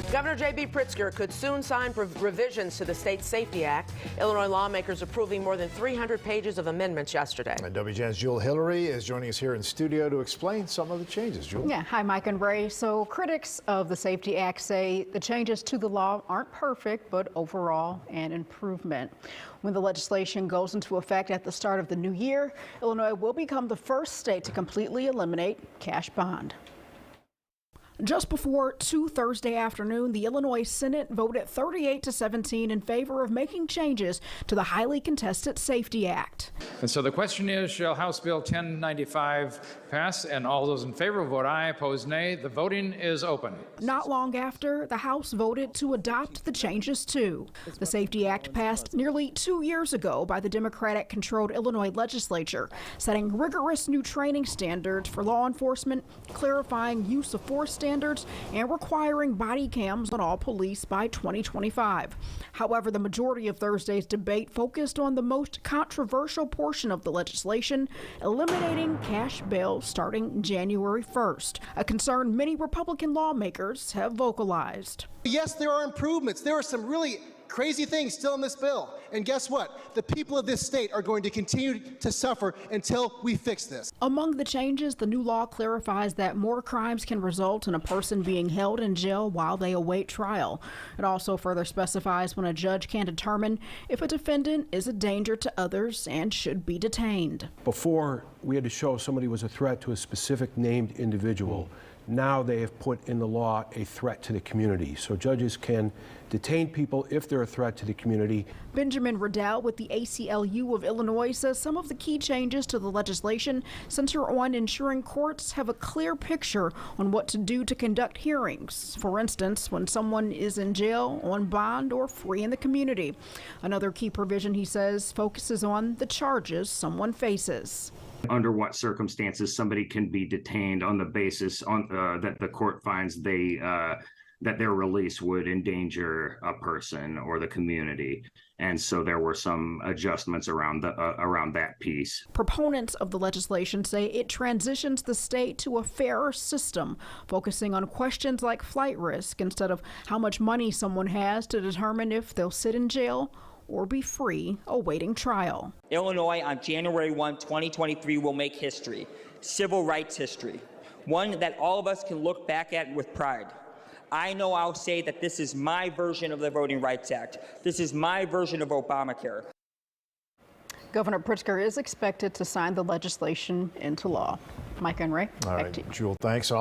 Governor J.B. Pritzker could soon sign revisions to the State Safety Act. Illinois lawmakers approving more than 300 pages of amendments yesterday. And WGN's Jewel Hillary is joining us here in studio to explain some of the changes. Jewel? Yeah, hi, Mike and Ray. So critics of the Safety Act say the changes to the law aren't perfect, but overall an improvement. When the legislation goes into effect at the start of the new year, Illinois will become the first state to completely eliminate cash bond. Just before 2 Thursday afternoon, the Illinois Senate voted 38-17 in favor of making changes to the highly contested Safety Act. And so the question is, shall House Bill 1095 pass? And all those in favor will vote aye, opposed nay. The voting is open. Not long after, the House voted to adopt the changes too. The Safety Act passed nearly 2 years ago by the Democratic-controlled Illinois legislature, setting rigorous new training standards for law enforcement, clarifying use of force standards, and requiring body cams on all police by 2025. However, the majority of Thursday's debate focused on the most controversial portion of the legislation, eliminating cash bail starting January 1st, a concern many Republican lawmakers have vocalized. Yes, there are improvements. There are some really crazy things still in this bill. And guess what? The people of this state are going to continue to suffer until we fix this. Among the changes, the new law clarifies that more crimes can result in a person being held in jail while they await trial. It also further specifies when a judge can determine if a defendant is a danger to others and should be detained. Before, we had to show somebody was a threat to a specific named individual. Now they have put in the law a threat to the community. So judges can detain people if they're a threat to the community. Benjamin Riddell with the ACLU of Illinois says some of the key changes to the legislation center on ensuring courts have a clear picture on what to do to conduct hearings. For instance, when someone is in jail, on bond, or free in the community. Another key provision, he says, focuses on the charges someone faces. Under what circumstances somebody can be detained on the basis that the court finds that their release would endanger a person or the community. And so there were some adjustments around that piece. Proponents of the legislation say it transitions the state to a fairer system, focusing on questions like flight risk instead of how much money someone has to determine if they'll sit in jail or be free awaiting trial. Illinois on January 1, 2023 will make history, civil rights history, one that all of us can look back at with pride. I know I'll say that this is my version of the Voting Rights Act. This is my version of Obamacare. Governor Pritzker is expected to sign the legislation into law. Mike and Ray, all back to you. Jewel, thanks.